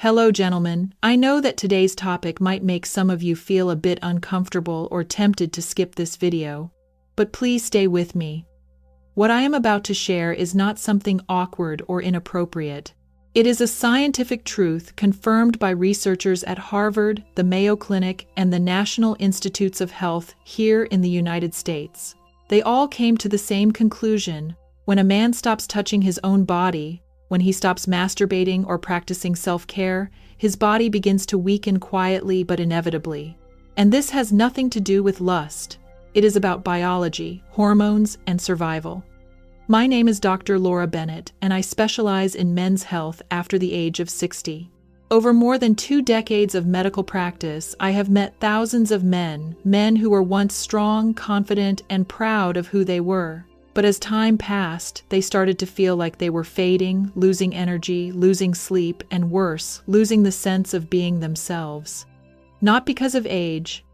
Hello, gentlemen. I know that today's topic might make some of you feel a bit uncomfortable or tempted to skip this video, but please stay with me. What I am about to share is not something awkward or inappropriate. It is a scientific truth confirmed by researchers at Harvard, the Mayo Clinic, and the National Institutes of Health here in the United States. They all came to the same conclusion: when a man stops touching his own body, when he stops masturbating or practicing self-care, his body begins to weaken quietly but inevitably. And this has nothing to do with lust. It is about biology, hormones, and survival. My name is Dr. Laura Bennett, and I specialize in men's health after the age of 60. Over more than 2 decades of medical practice, I have met thousands of men who were once strong, confident, and proud of who they were. But as time passed, they started to feel like they were fading, losing energy, losing sleep, and worse, losing the sense of being themselves. Not because of age,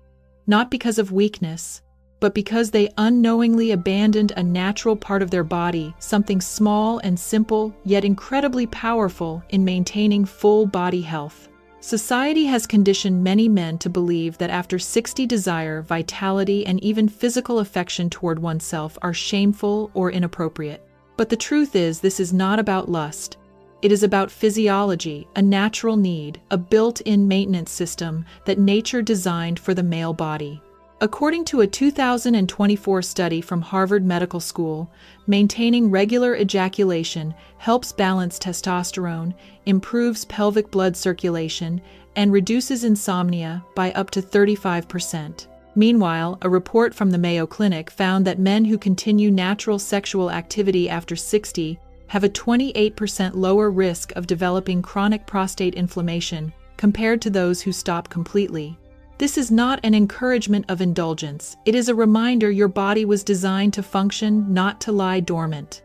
not because of weakness, but because they unknowingly abandoned a natural part of their body, something small and simple, yet incredibly powerful in maintaining full body health. Society has conditioned many men to believe that after 60, desire, vitality, and even physical affection toward oneself are shameful or inappropriate. But the truth is, this is not about lust. It is about physiology, a natural need, a built-in maintenance system that nature designed for the male body. According to a 2024 study from Harvard Medical School, maintaining regular ejaculation helps balance testosterone, improves pelvic blood circulation, and reduces insomnia by up to 35%. Meanwhile, a report from the Mayo Clinic found that men who continue natural sexual activity after 60 have a 28% lower risk of developing chronic prostate inflammation compared to those who stop completely. This is not an encouragement of indulgence. It is a reminder your body was designed to function, not to lie dormant.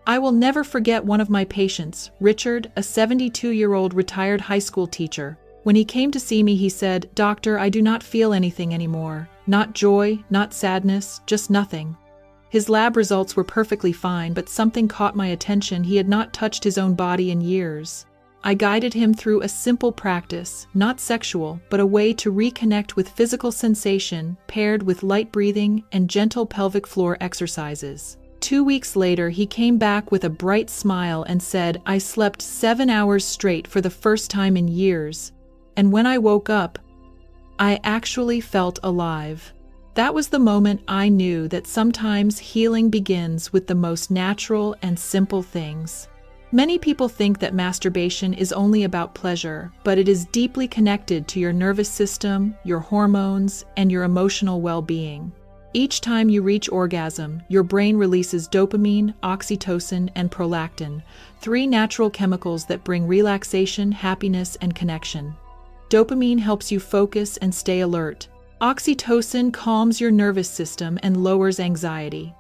I will never forget one of my patients, Richard, a 72-year-old retired high school teacher. When he came to see me, he said, "Doctor, I do not feel anything anymore. Not joy, not sadness, just nothing." His lab results were perfectly fine, but something caught my attention. He had not touched his own body in years. I guided him through a simple practice, not sexual, but a way to reconnect with physical sensation paired with light breathing and gentle pelvic floor exercises. 2 weeks later, he came back with a bright smile and said, "I slept 7 hours straight for the first time in years, and when I woke up, I actually felt alive." That was the moment I knew that sometimes healing begins with the most natural and simple things. Many people think that masturbation is only about pleasure, but it is deeply connected to your nervous system, your hormones, and your emotional well-being. Each time you reach orgasm, your brain releases dopamine, oxytocin, and prolactin, 3 natural chemicals that bring relaxation, happiness, and connection. Dopamine helps you focus and stay alert. Oxytocin calms your nervous system and lowers anxiety.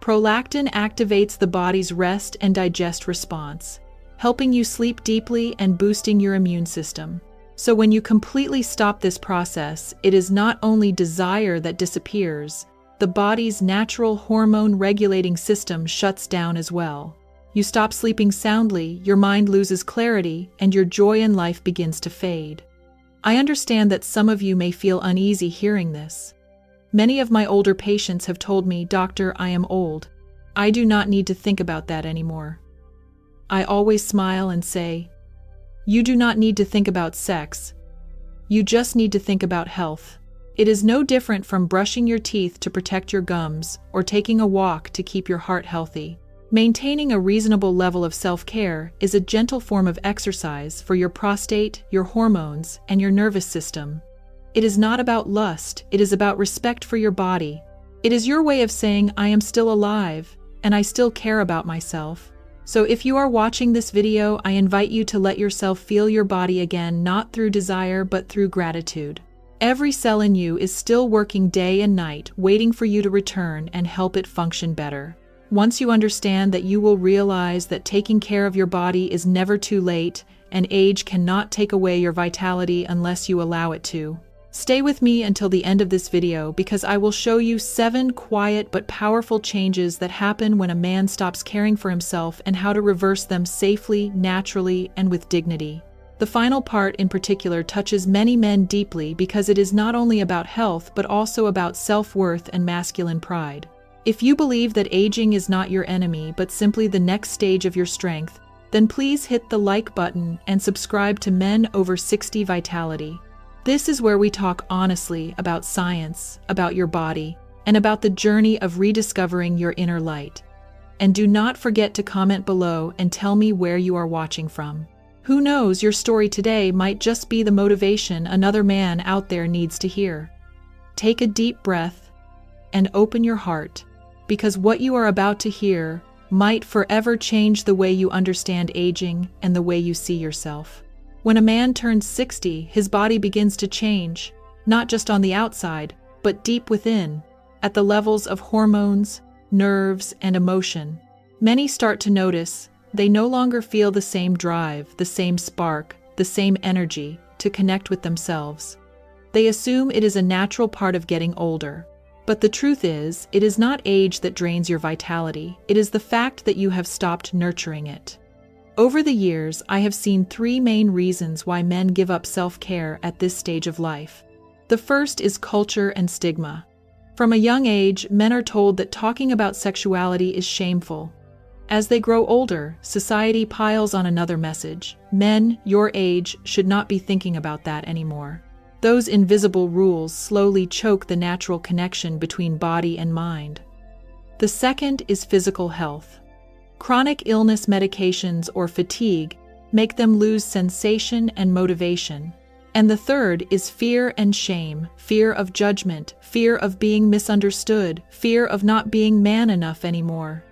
Prolactin activates the body's rest and digest response, helping you sleep deeply and boosting your immune system. So when you completely stop this process, it is not only desire that disappears, the body's natural hormone-regulating system shuts down as well. You stop sleeping soundly, your mind loses clarity, and your joy in life begins to fade. I understand that some of you may feel uneasy hearing this. Many of my older patients have told me, "Doctor, I am old. I do not need to think about that anymore." I always smile and say, "You do not need to think about sex. You just need to think about health." It is no different from brushing your teeth to protect your gums or taking a walk to keep your heart healthy. Maintaining a reasonable level of self-care is a gentle form of exercise for your prostate, your hormones, and your nervous system. It is not about lust, it is about respect for your body. It is your way of saying, "I am still alive, and I still care about myself." So if you are watching this video, I invite you to let yourself feel your body again, not through desire, but through gratitude. Every cell in you is still working day and night, waiting for you to return and help it function better. Once you understand that, you will realize that taking care of your body is never too late, and age cannot take away your vitality unless you allow it to. Stay with me until the end of this video because I will show you 7 quiet but powerful changes that happen when a man stops caring for himself and how to reverse them safely, naturally, and with dignity. The The final part in particular touches many men deeply because it is not only about health but also about self-worth and masculine pride. If you believe that aging is not your enemy but simply the next stage of your strength, then please hit the like button and subscribe to Men Over 60 Vitality. This is where we talk honestly about science, about your body, and about the journey of rediscovering your inner light. And do not forget to comment below and tell me where you are watching from. Who knows, your story today might just be the motivation another man out there needs to hear. Take a deep breath and open your heart, because what you are about to hear might forever change the way you understand aging and the way you see yourself. When a man turns 60, his body begins to change, not just on the outside, but deep within, at the levels of hormones, nerves, and emotion. Many start to notice they no longer feel the same drive, the same spark, the same energy to connect with themselves. They assume it is a natural part of getting older. But the truth is, it is not age that drains your vitality, it is the fact that you have stopped nurturing it. Over the years, I have seen 3 main reasons why men give up self-care at this stage of life. The first is culture and stigma. From a young age, men are told that talking about sexuality is shameful. As they grow older, society piles on another message. Men your age should not be thinking about that anymore. Those invisible rules slowly choke the natural connection between body and mind. The second is physical health. Chronic illness medications or fatigue make them lose sensation and motivation. And the third is fear and shame, fear of judgment, fear of being misunderstood, fear of not being man enough anymore.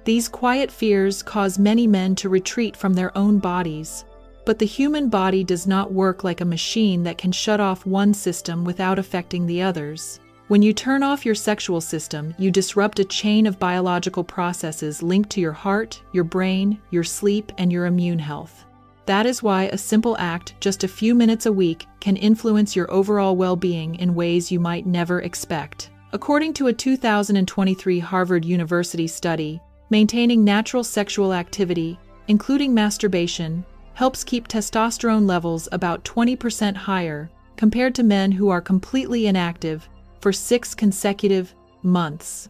These quiet fears cause many men to retreat from their own bodies. But the human body does not work like a machine that can shut off one system without affecting the others. When you turn off your sexual system, you disrupt a chain of biological processes linked to your heart, your brain, your sleep, and your immune health. That is why a simple act, just a few minutes a week, can influence your overall well-being in ways you might never expect. According to a 2023 Harvard University study, maintaining natural sexual activity, including masturbation, helps keep testosterone levels about 20% higher compared to men who are completely inactive for 6 consecutive months.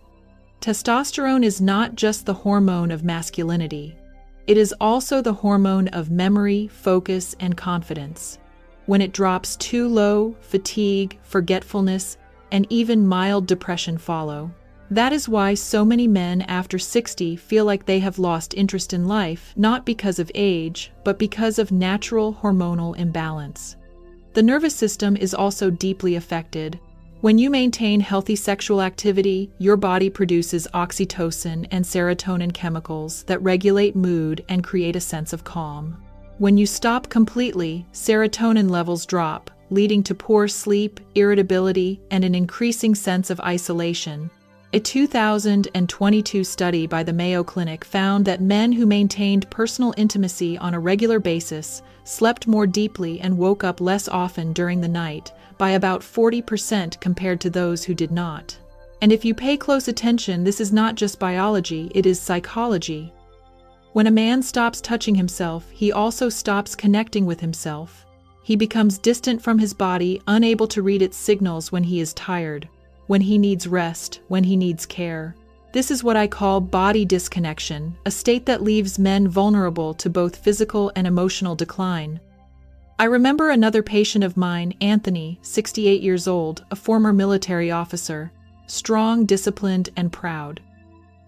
Testosterone is not just the hormone of masculinity. It is also the hormone of memory, focus, and confidence. When it drops too low, fatigue, forgetfulness, and even mild depression follow. That is why so many men after 60 feel like they have lost interest in life, not because of age, but because of natural hormonal imbalance. The nervous system is also deeply affected. When you maintain healthy sexual activity, your body produces oxytocin and serotonin chemicals that regulate mood and create a sense of calm. When you stop completely, serotonin levels drop, leading to poor sleep, irritability, and an increasing sense of isolation. A 2022 study by the Mayo Clinic found that men who maintained personal intimacy on a regular basis slept more deeply and woke up less often during the night, by about 40% compared to those who did not. And if you pay close attention, this is not just biology, it is psychology. When a man stops touching himself, he also stops connecting with himself. He becomes distant from his body, unable to read its signals when he is tired, when he needs rest, when he needs care. This is what I call body disconnection, a state that leaves men vulnerable to both physical and emotional decline. I remember another patient of mine, Anthony, 68 years old, a former military officer, strong, disciplined, and proud.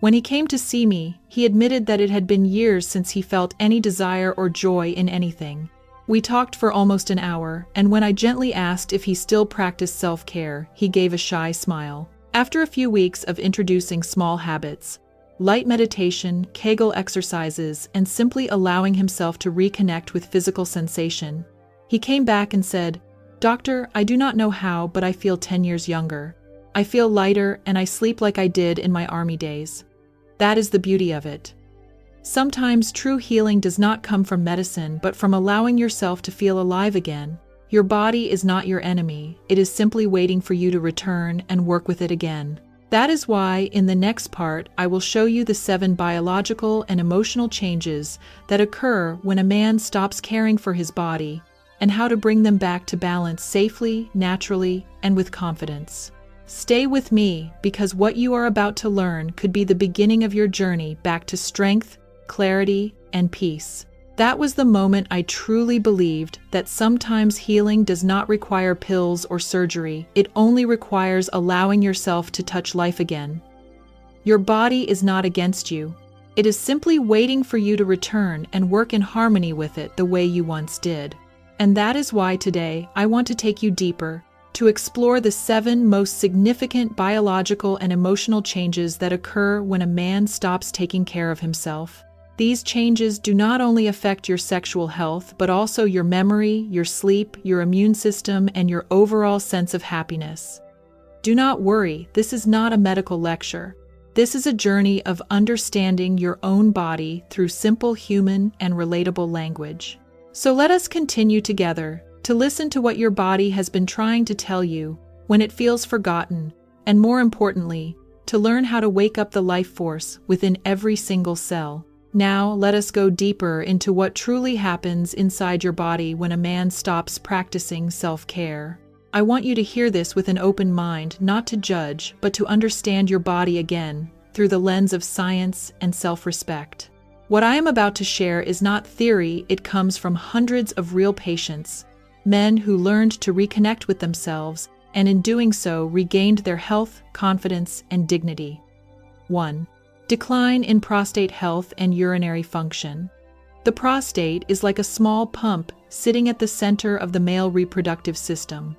When he came to see me, he admitted that it had been years since he felt any desire or joy in anything. We talked for almost an hour, and when I gently asked if he still practiced self-care, he gave a shy smile. After a few weeks of introducing small habits, light meditation, Kegel exercises, and simply allowing himself to reconnect with physical sensation, he came back and said, "Doctor, I do not know how, but I feel 10 years younger. I feel lighter, and I sleep like I did in my army days." That is the beauty of it. Sometimes true healing does not come from medicine, but from allowing yourself to feel alive again. Your body is not your enemy. It is simply waiting for you to return and work with it again. That is why, in the next part, I will show you the 7 biological and emotional changes that occur when a man stops caring for his body, and how to bring them back to balance safely, naturally, and with confidence. Stay with me, because what you are about to learn could be the beginning of your journey back to strength, clarity, and peace. That was the moment I truly believed that sometimes healing does not require pills or surgery. It only requires allowing yourself to touch life again. Your body is not against you. It is simply waiting for you to return and work in harmony with it the way you once did. And that is why today I want to take you deeper, to explore the 7 most significant biological and emotional changes that occur when a man stops taking care of himself. These changes do not only affect your sexual health, but also your memory, your sleep, your immune system, and your overall sense of happiness. Do not worry, this is not a medical lecture. This is a journey of understanding your own body through simple human and relatable language. So let us continue together to listen to what your body has been trying to tell you when it feels forgotten, and more importantly, to learn how to wake up the life force within every single cell. Now, let us go deeper into what truly happens inside your body when a man stops practicing self-care. I want you to hear this with an open mind, not to judge, but to understand your body again through the lens of science and self-respect. What I am about to share is not theory, it comes from hundreds of real patients, men who learned to reconnect with themselves and in doing so regained their health, confidence, and dignity. 1. Decline in prostate health and urinary function. The prostate is like a small pump sitting at the center of the male reproductive system.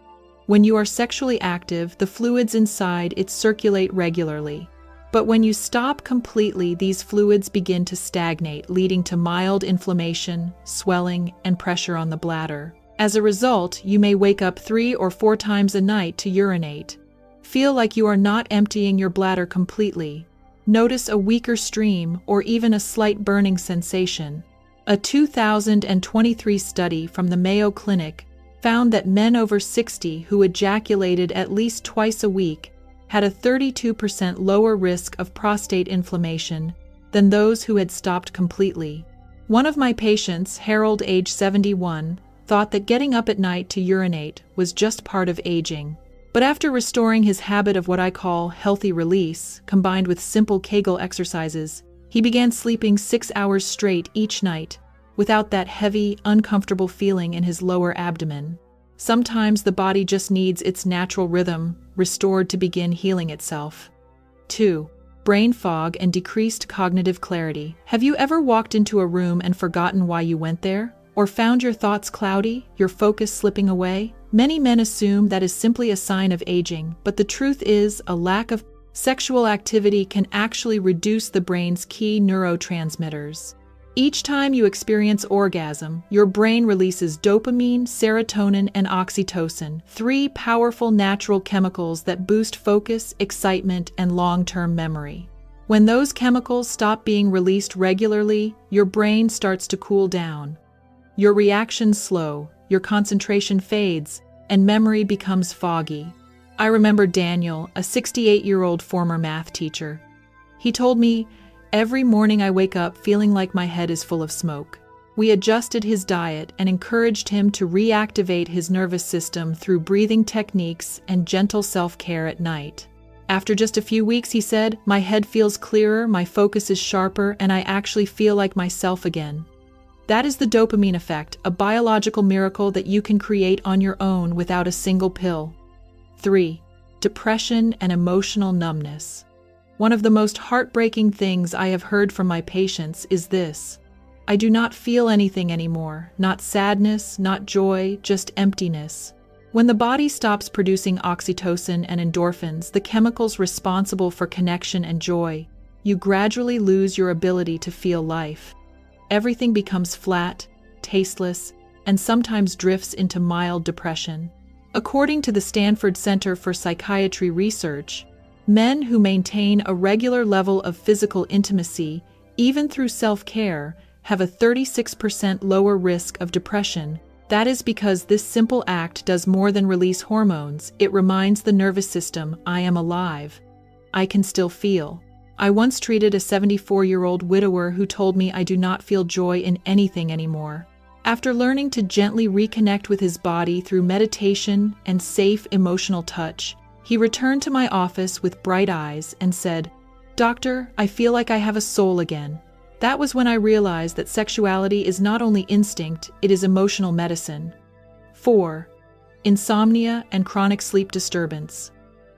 When you are sexually active, the fluids inside it circulate regularly. But when you stop completely, these fluids begin to stagnate, leading to mild inflammation, swelling, and pressure on the bladder. As a result, you may wake up 3 or 4 times a night to urinate. Feel like you are not emptying your bladder completely. Notice a weaker stream or even a slight burning sensation. A 2023 study from the Mayo Clinic found that men over 60 who ejaculated at least twice a week had a 32% lower risk of prostate inflammation than those who had stopped completely. One of my patients, Harold, age 71, thought that getting up at night to urinate was just part of aging. But after restoring his habit of what I call healthy release, combined with simple Kegel exercises, he began sleeping 6 hours straight each night, without that heavy, uncomfortable feeling in his lower abdomen. Sometimes the body just needs its natural rhythm restored to begin healing itself. 2. Brain fog and decreased cognitive clarity. Have you ever walked into a room and forgotten why you went there? Or found your thoughts cloudy, your focus slipping away? Many men assume that is simply a sign of aging, but the truth is a lack of sexual activity can actually reduce the brain's key neurotransmitters. Each time you experience orgasm, your brain releases dopamine, serotonin, and oxytocin, 3 powerful natural chemicals that boost focus, excitement, and long-term memory. When those chemicals stop being released regularly, your brain starts to cool down. Your reactions slow, your concentration fades, and memory becomes foggy. I remember Daniel, a 68-year-old former math teacher. He told me, "Every morning I wake up feeling like my head is full of smoke." We adjusted his diet and encouraged him to reactivate his nervous system through breathing techniques and gentle self-care at night. After just a few weeks, he said, "My head feels clearer, my focus is sharper, and I actually feel like myself again." That is the dopamine effect, a biological miracle that you can create on your own without a single pill. 3. Depression and emotional numbness. One of the most heartbreaking things I have heard from my patients is this: "I do not feel anything anymore, not sadness, not joy, just emptiness." When the body stops producing oxytocin and endorphins, the chemicals responsible for connection and joy, you gradually lose your ability to feel life. Everything becomes flat, tasteless, and sometimes drifts into mild depression. According to the Stanford Center for Psychiatry Research, men who maintain a regular level of physical intimacy, even through self-care, have a 36% lower risk of depression. That is because this simple act does more than release hormones. It reminds the nervous system, "I am alive." I can still feel. I once treated a 74-year-old widower who told me I do not feel joy in anything anymore. After learning to gently reconnect with his body through meditation and safe emotional touch, he returned to my office with bright eyes and said, "Doctor, I feel like I have a soul again." That was when I realized that sexuality is not only instinct, it is emotional medicine. 4. Insomnia and chronic sleep disturbance.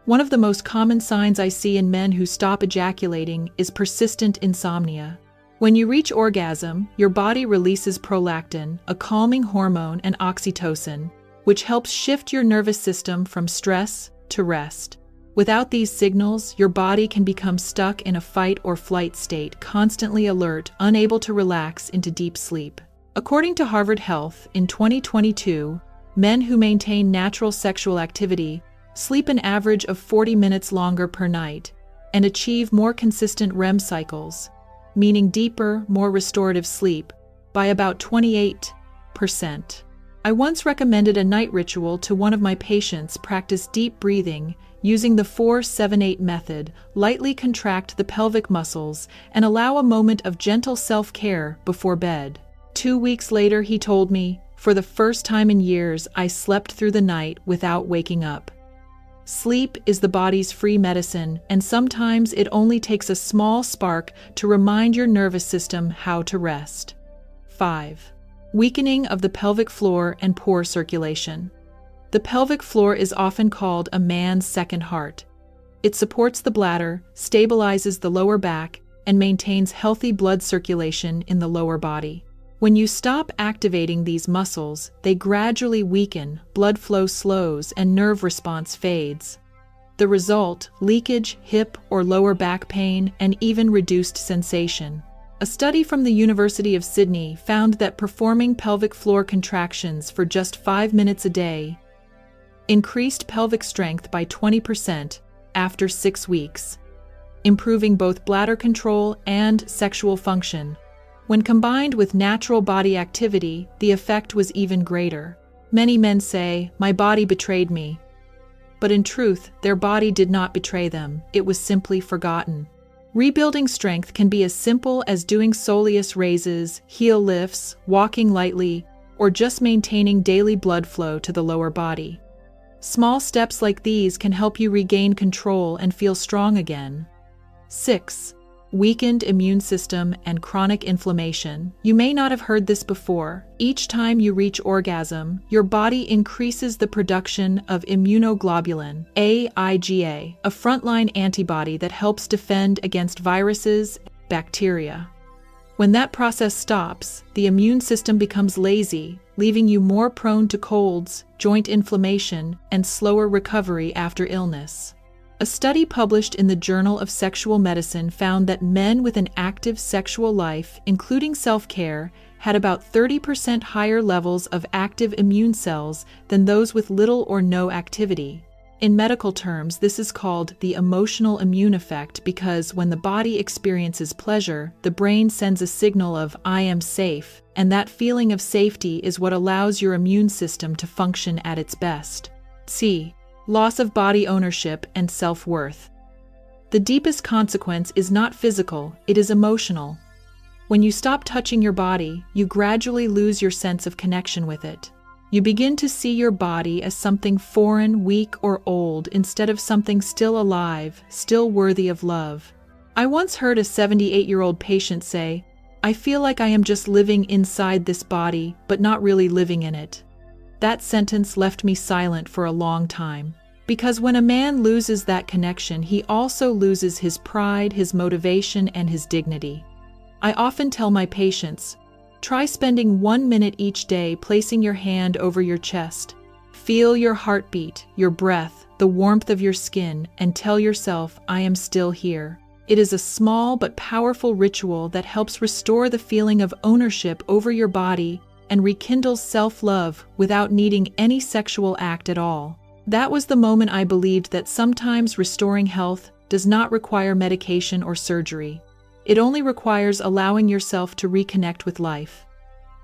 One of the most common signs I see in men who stop ejaculating is persistent insomnia. When you reach orgasm, your body releases prolactin, a calming hormone, and oxytocin, which helps shift your nervous system from stress to rest. Without these signals, your body can become stuck in a fight or flight state, constantly alert, unable to relax into deep sleep. According to Harvard Health, in 2022, men who maintain natural sexual activity sleep an average of 40 minutes longer per night and achieve more consistent REM cycles, meaning deeper, more restorative sleep, by about 28%. I once recommended a night ritual to one of my patients practice deep breathing using the 4-7-8 method, lightly contract the pelvic muscles, and allow a moment of gentle self-care before bed. 2 weeks later, he told me, "For the first time in years, I slept through the night without waking up." Sleep is the body's free medicine, and sometimes it only takes a small spark to remind your nervous system how to rest. 5. Weakening of the pelvic floor and poor circulation. The pelvic floor is often called a man's second heart. It supports the bladder, stabilizes the lower back, and maintains healthy blood circulation in the lower body. When you stop activating these muscles, they gradually weaken, blood flow slows, and nerve response fades. The result: leakage, hip or lower back pain, and even reduced sensation. A study from the University of Sydney found that performing pelvic floor contractions for just 5 minutes a day increased pelvic strength by 20% after 6 weeks, improving both bladder control and sexual function. When combined with natural body activity, the effect was even greater. Many men say, "My body betrayed me." But in truth, their body did not betray them, it was simply forgotten. Rebuilding strength can be as simple as doing soleus raises, heel lifts, walking lightly, or just maintaining daily blood flow to the lower body. Small steps like these can help you regain control and feel strong again. 6. Weakened immune system and chronic inflammation. You may not have heard this before. Each time you reach orgasm, your body increases the production of immunoglobulin, IgA, a frontline antibody that helps defend against viruses and bacteria. When that process stops, the immune system becomes lazy, leaving you more prone to colds, joint inflammation, and slower recovery after illness. A study published in the Journal of Sexual Medicine found that men with an active sexual life, including self-care, had about 30% higher levels of active immune cells than those with little or no activity. In medical terms, this is called the emotional immune effect because when the body experiences pleasure, the brain sends a signal of "I am safe," and that feeling of safety is what allows your immune system to function at its best. C. Loss of body ownership and self-worth. The deepest consequence is not physical, it is emotional. When you stop touching your body, you gradually lose your sense of connection with it. You begin to see your body as something foreign, weak, or old instead of something still alive, still worthy of love. I once heard a 78-year-old patient say, "I feel like I am just living inside this body, but not really living in it." That sentence left me silent for a long time. Because when a man loses that connection, he also loses his pride, his motivation, and his dignity. I often tell my patients, try spending 1 minute each day placing your hand over your chest. Feel your heartbeat, your breath, the warmth of your skin, and tell yourself, "I am still here." It is a small but powerful ritual that helps restore the feeling of ownership over your body and rekindles self-love without needing any sexual act at all. That was the moment I believed that sometimes restoring health does not require medication or surgery. It only requires allowing yourself to reconnect with life.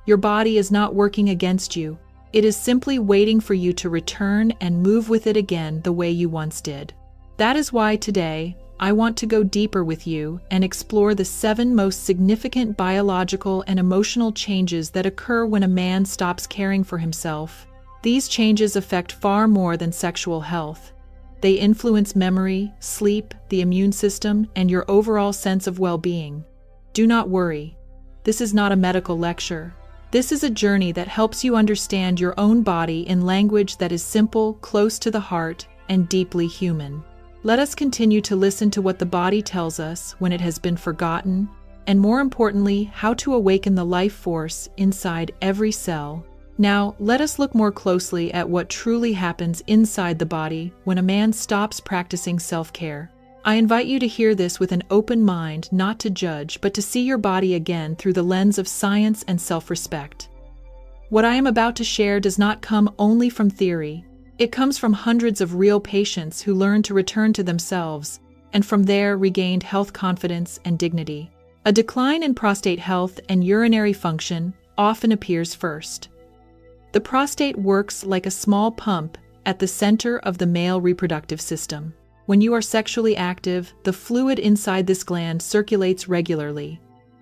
Your body is not working against you. It is simply waiting for you to return and move with it again the way you once did. That is why today, I want to go deeper with you and explore the 7 most significant biological and emotional changes that occur when a man stops caring for himself. These changes affect far more than sexual health. They influence memory, sleep, the immune system, and your overall sense of well-being. Do not worry. This is not a medical lecture. This is a journey that helps you understand your own body in language that is simple, close to the heart, and deeply human. Let us continue to listen to what the body tells us when it has been forgotten, and more importantly, how to awaken the life force inside every cell. Now, let us look more closely at what truly happens inside the body when a man stops practicing self-care. I invite you to hear this with an open mind, not to judge, but to see your body again through the lens of science and self-respect. What I am about to share does not come only from theory. It comes from hundreds of real patients who learned to return to themselves, and from there regained health confidence and dignity. A decline in prostate health and urinary function often appears first. The prostate works like a small pump at the center of the male reproductive system. When you are sexually active, the fluid inside this gland circulates regularly.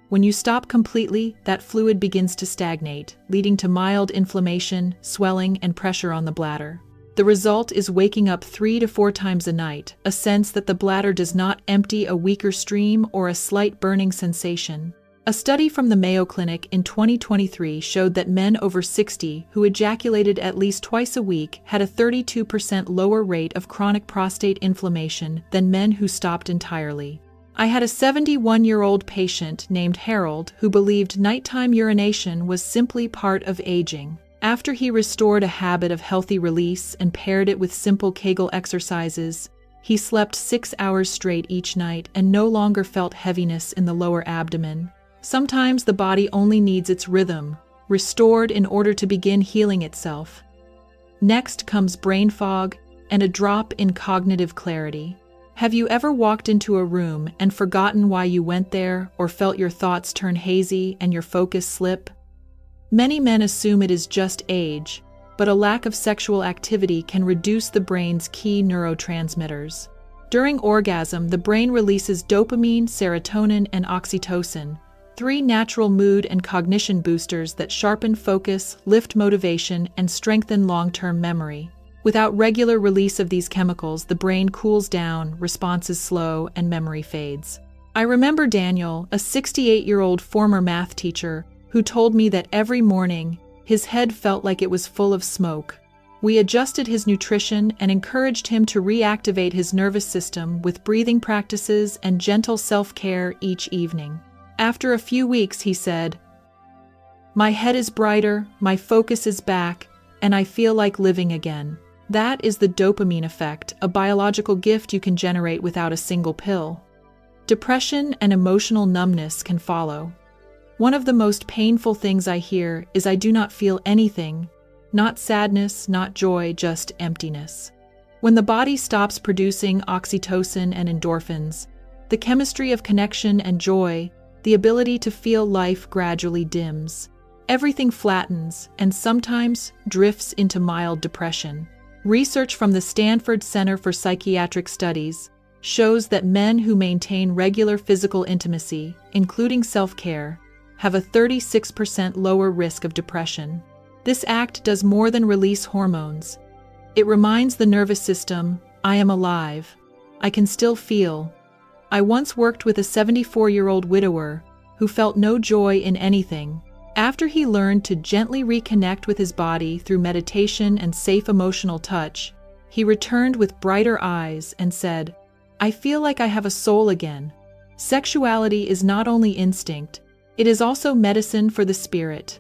When you stop completely, that fluid begins to stagnate, leading to mild inflammation, swelling, and pressure on the bladder. The result is waking up 3 to 4 times a night, a sense that the bladder does not empty, a weaker stream, or a slight burning sensation. A study from the Mayo Clinic in 2023 showed that men over 60 who ejaculated at least twice a week had a 32% lower rate of chronic prostate inflammation than men who stopped entirely. I had a 71-year-old patient named Harold who believed nighttime urination was simply part of aging. After he restored a habit of healthy release and paired it with simple Kegel exercises, he slept 6 hours straight each night and no longer felt heaviness in the lower abdomen. Sometimes the body only needs its rhythm restored in order to begin healing itself. Next comes brain fog and a drop in cognitive clarity. Have you ever walked into a room and forgotten why you went there, or felt your thoughts turn hazy and your focus slip? Many men assume it is just age, but a lack of sexual activity can reduce the brain's key neurotransmitters. During orgasm, the brain releases dopamine, serotonin, and oxytocin, 3 natural mood and cognition boosters that sharpen focus, lift motivation, and strengthen long-term memory. Without regular release of these chemicals, the brain cools down, response is slow, and memory fades. I remember Daniel, a 68-year-old former math teacher, who told me that every morning, his head felt like it was full of smoke. We adjusted his nutrition and encouraged him to reactivate his nervous system with breathing practices and gentle self-care each evening. After a few weeks, he said, "My head is brighter, my focus is back, and I feel like living again." That is the dopamine effect, a biological gift you can generate without a single pill. Depression and emotional numbness can follow. One of the most painful things I hear is I do not feel anything, not sadness, not joy, just emptiness. When the body stops producing oxytocin and endorphins, the chemistry of connection and joy, the ability to feel life gradually dims. Everything flattens and sometimes drifts into mild depression. Research from the Stanford Center for Psychiatric Studies shows that men who maintain regular physical intimacy, including self-care, have a 36% lower risk of depression. This act does more than release hormones. It reminds the nervous system, I am alive. I can still feel. I once worked with a 74-year-old widower who felt no joy in anything. After he learned to gently reconnect with his body through meditation and safe emotional touch, he returned with brighter eyes and said, "I feel like I have a soul again." Sexuality is not only instinct, it is also medicine for the spirit.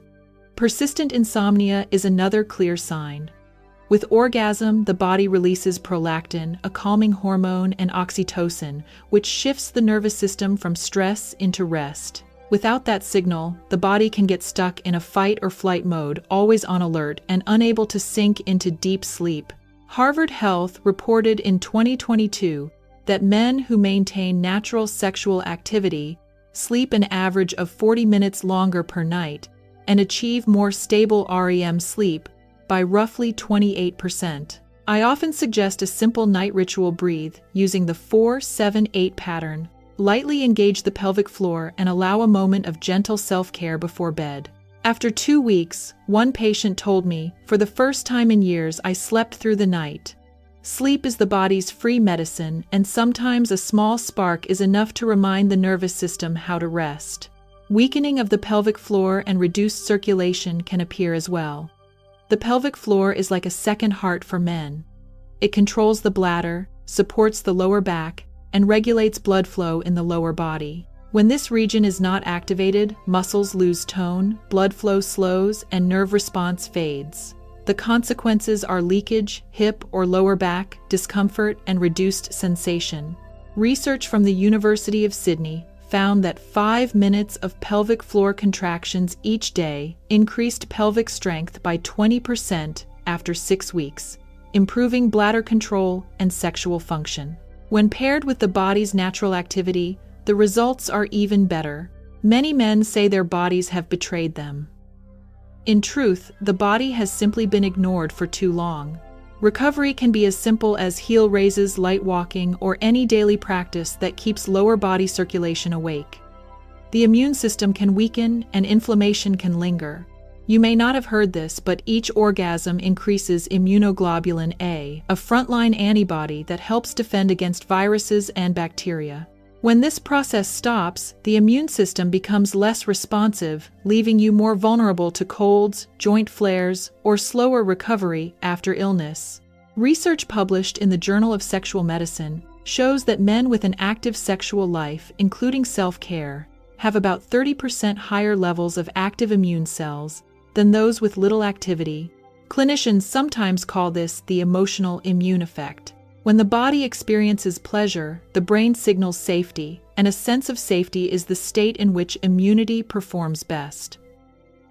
Persistent insomnia is another clear sign. With orgasm, the body releases prolactin, a calming hormone, and oxytocin, which shifts the nervous system from stress into rest. Without that signal, the body can get stuck in a fight or flight mode, always on alert and unable to sink into deep sleep. Harvard Health reported in 2022 that men who maintain natural sexual activity sleep an average of 40 minutes longer per night and achieve more stable REM sleep by roughly 28%. I often suggest a simple night ritual breathe using the 4-7-8 pattern. Lightly engage the pelvic floor and allow a moment of gentle self-care before bed. After 2 weeks, one patient told me, for the first time in years, I slept through the night. Sleep is the body's free medicine, and sometimes a small spark is enough to remind the nervous system how to rest. Weakening of the pelvic floor and reduced circulation can appear as well. The pelvic floor is like a second heart for men. It controls the bladder, supports the lower back, and regulates blood flow in the lower body. When this region is not activated, muscles lose tone, blood flow slows, and nerve response fades. The consequences are leakage, hip or lower back, discomfort, and reduced sensation. Research from the University of Sydney found that 5 minutes of pelvic floor contractions each day increased pelvic strength by 20% after 6 weeks, improving bladder control and sexual function. When paired with the body's natural activity, the results are even better. Many men say their bodies have betrayed them. In truth, the body has simply been ignored for too long. Recovery can be as simple as heel raises, light walking, or any daily practice that keeps lower body circulation awake. The immune system can weaken and inflammation can linger. You may not have heard this, but each orgasm increases immunoglobulin A, a frontline antibody that helps defend against viruses and bacteria. When this process stops, the immune system becomes less responsive, leaving you more vulnerable to colds, joint flares, or slower recovery after illness. Research published in the Journal of Sexual Medicine shows that men with an active sexual life, including self-care, have about 30% higher levels of active immune cells than those with little activity. Clinicians sometimes call this the emotional immune effect. When the body experiences pleasure, the brain signals safety, and a sense of safety is the state in which immunity performs best.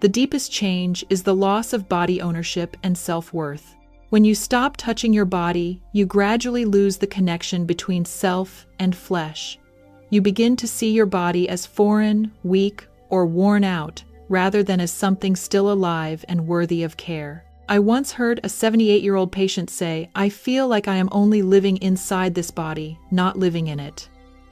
The deepest change is the loss of body ownership and self-worth. When you stop touching your body, you gradually lose the connection between self and flesh. You begin to see your body as foreign, weak, or worn out, rather than as something still alive and worthy of care. I once heard a 78-year-old patient say, "I feel like I am only living inside this body, not living in it."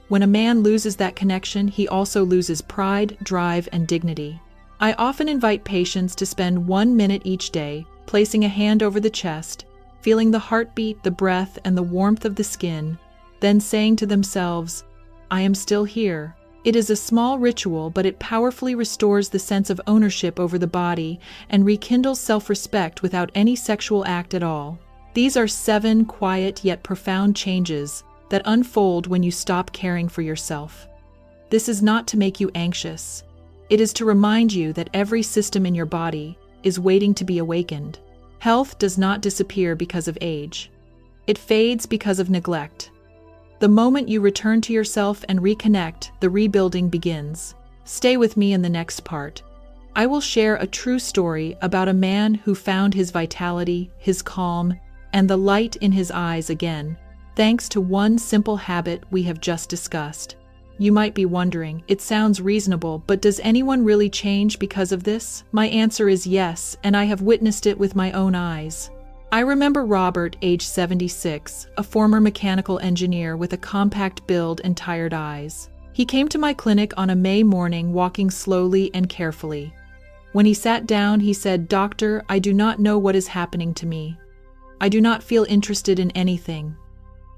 When a man loses that connection, he also loses pride, drive, and dignity. I often invite patients to spend 1 minute each day, placing a hand over the chest, feeling the heartbeat, the breath, and the warmth of the skin, then saying to themselves, "I am still here." It is a small ritual, but it powerfully restores the sense of ownership over the body and rekindles self-respect without any sexual act at all. These are 7 quiet yet profound changes that unfold when you stop caring for yourself. This is not to make you anxious. It is to remind you that every system in your body is waiting to be awakened. Health does not disappear because of age. It fades because of neglect. The moment you return to yourself and reconnect, the rebuilding begins. Stay with me in the next part. I will share a true story about a man who found his vitality, his calm, and the light in his eyes again, thanks to one simple habit we have just discussed. You might be wondering, it sounds reasonable, but does anyone really change because of this? My answer is yes, and I have witnessed it with my own eyes. I remember Robert, age 76, a former mechanical engineer with a compact build and tired eyes. He came to my clinic on a May morning, walking slowly and carefully. When he sat down, he said, "Doctor, I do not know what is happening to me. I do not feel interested in anything.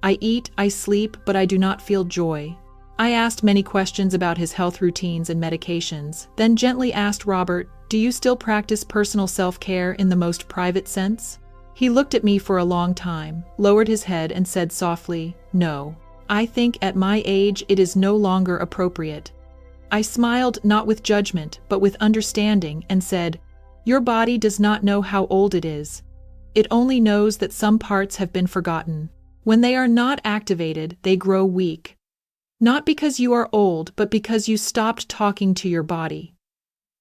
I eat, I sleep, but I do not feel joy." I asked many questions about his health routines and medications, then gently asked Robert, "Do you still practice personal self-care in the most private sense?" He looked at me for a long time, lowered his head, and said softly, "No. I think at my age it is no longer appropriate." I smiled, not with judgment, but with understanding, and said, "Your body does not know how old it is. It only knows that some parts have been forgotten. When they are not activated, they grow weak. Not because you are old, but because you stopped talking to your body."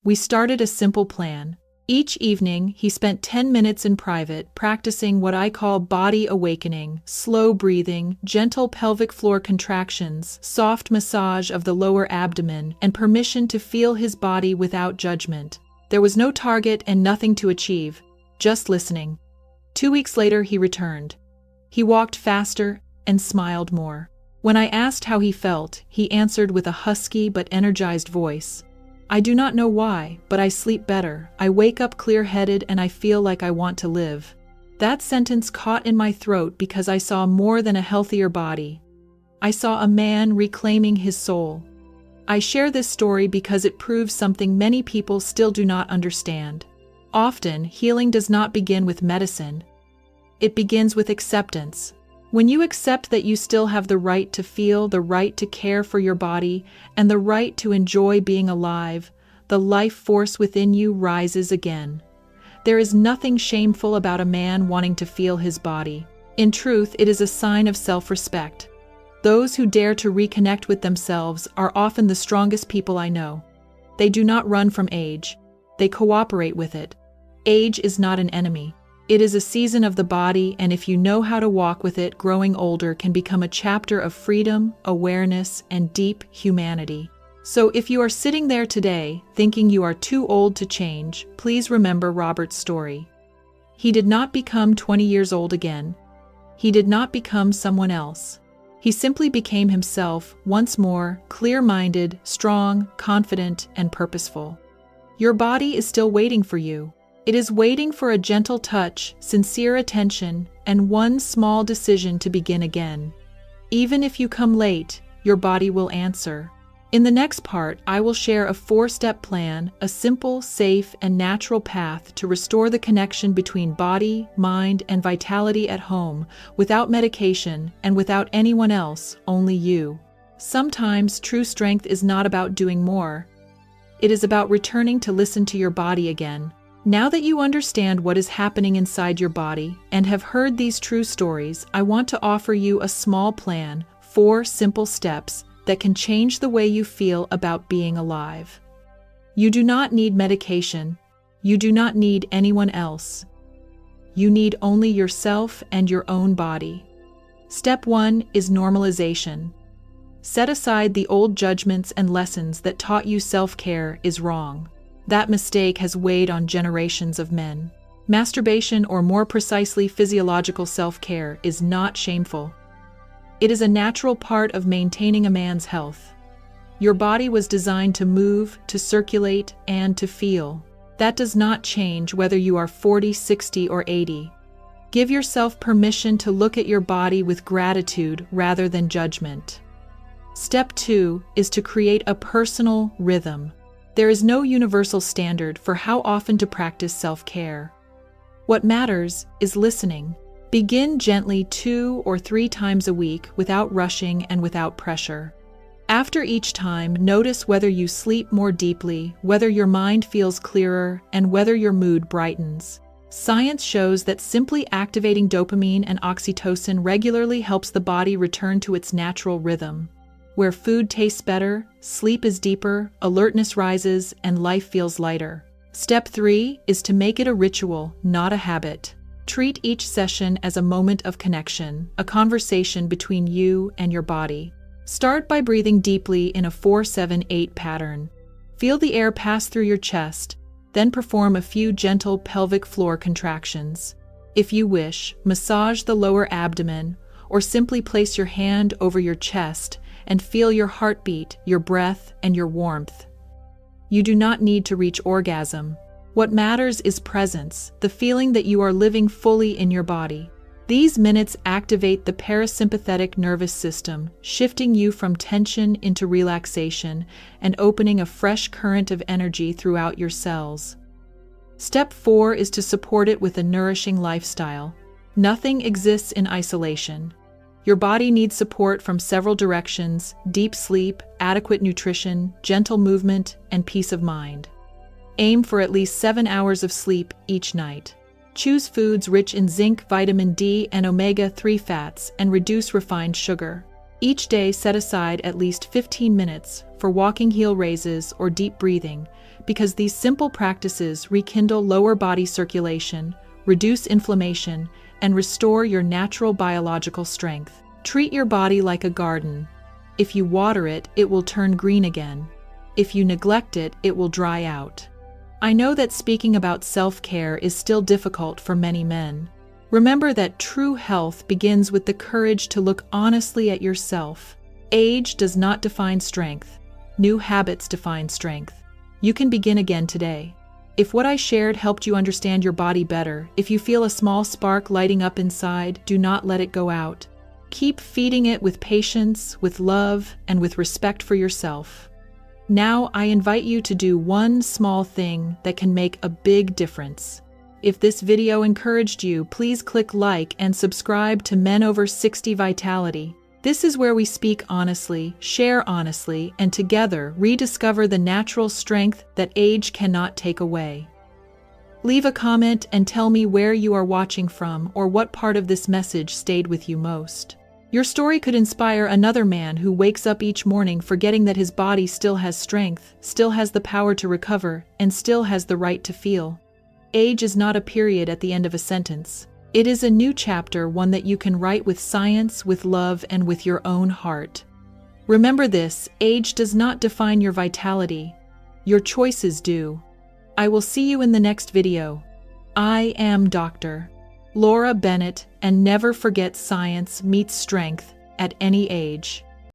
We started a simple plan. Each evening, he spent 10 minutes in private practicing what I call body awakening, slow breathing, gentle pelvic floor contractions, soft massage of the lower abdomen, and permission to feel his body without judgment. There was no target and nothing to achieve, just listening. 2 weeks later, he returned. He walked faster and smiled more. When I asked how he felt, he answered with a husky but energized voice. "I do not know why, but I sleep better. I wake up clear-headed and I feel like I want to live." That sentence caught in my throat because I saw more than a healthier body. I saw a man reclaiming his soul. I share this story because it proves something many people still do not understand. Often, healing does not begin with medicine. It begins with acceptance. When you accept that you still have the right to feel, the right to care for your body, and the right to enjoy being alive, the life force within you rises again. There is nothing shameful about a man wanting to feel his body. In truth, it is a sign of self-respect. Those who dare to reconnect with themselves are often the strongest people I know. They do not run from age. They cooperate with it. Age is not an enemy. It is a season of the body, and if you know how to walk with it, growing older can become a chapter of freedom, awareness, and deep humanity. So if you are sitting there today, thinking you are too old to change, please remember Robert's story. He did not become 20 years old again. He did not become someone else. He simply became himself, once more, clear-minded, strong, confident, and purposeful. Your body is still waiting for you. It is waiting for a gentle touch, sincere attention, and one small decision to begin again. Even if you come late, your body will answer. In the next part, I will share a 4-step plan, a simple, safe, and natural path to restore the connection between body, mind, and vitality at home, without medication and without anyone else, only you. Sometimes true strength is not about doing more. It is about returning to listen to your body again. Now that you understand what is happening inside your body and have heard these true stories, I want to offer you a small plan, 4 simple steps that can change the way you feel about being alive. You do not need medication. You do not need anyone else. You need only yourself and your own body. Step 1 is normalization. Set aside the old judgments and lessons that taught you self-care is wrong. That mistake has weighed on generations of men. Masturbation, or more precisely physiological self-care, is not shameful. It is a natural part of maintaining a man's health. Your body was designed to move, to circulate, and to feel. That does not change whether you are 40, 60, or 80. Give yourself permission to look at your body with gratitude rather than judgment. Step 2 is to create a personal rhythm. There is no universal standard for how often to practice self-care. What matters is listening. Begin gently 2 or 3 times a week without rushing and without pressure. After each time, notice whether you sleep more deeply, whether your mind feels clearer, and whether your mood brightens. Science shows that simply activating dopamine and oxytocin regularly helps the body return to its natural rhythm. Where food tastes better, sleep is deeper, alertness rises, and life feels lighter. Step 3 is to make it a ritual, not a habit. Treat each session as a moment of connection, a conversation between you and your body. Start by breathing deeply in a 4-7-8 pattern. Feel the air pass through your chest, then perform a few gentle pelvic floor contractions. If you wish, massage the lower abdomen, or simply place your hand over your chest and feel your heartbeat, your breath, and your warmth. You do not need to reach orgasm. What matters is presence, the feeling that you are living fully in your body. These minutes activate the parasympathetic nervous system, shifting you from tension into relaxation and opening a fresh current of energy throughout your cells. Step 4 is to support it with a nourishing lifestyle. Nothing exists in isolation. Your body needs support from several directions: deep sleep, adequate nutrition, gentle movement, and peace of mind. Aim for at least 7 hours of sleep each night. Choose foods rich in zinc, vitamin D, and omega-3 fats, and reduce refined sugar. Each day, set aside at least 15 minutes for walking heel raises or deep breathing, because these simple practices rekindle lower body circulation, reduce inflammation, and restore your natural biological strength. Treat your body like a garden. If you water it, it will turn green again. If you neglect it, it will dry out. I know that speaking about self-care is still difficult for many men. Remember that true health begins with the courage to look honestly at yourself. Age does not define strength. New habits define strength. You can begin again today. If what I shared helped you understand your body better, if you feel a small spark lighting up inside, do not let it go out. Keep feeding it with patience, with love, and with respect for yourself. Now, I invite you to do one small thing that can make a big difference. If this video encouraged you, please click like and subscribe to Men Over 60 Vitality. This is where we speak honestly, share honestly, and together rediscover the natural strength that age cannot take away. Leave a comment and tell me where you are watching from or what part of this message stayed with you most. Your story could inspire another man who wakes up each morning forgetting that his body still has strength, still has the power to recover, and still has the right to feel. Age is not a period at the end of a sentence. It is a new chapter, one that you can write with science, with love, and with your own heart. Remember this: age does not define your vitality. Your choices do. I will see you in the next video. I am Dr. Laura Bennett, and never forget, science meets strength at any age.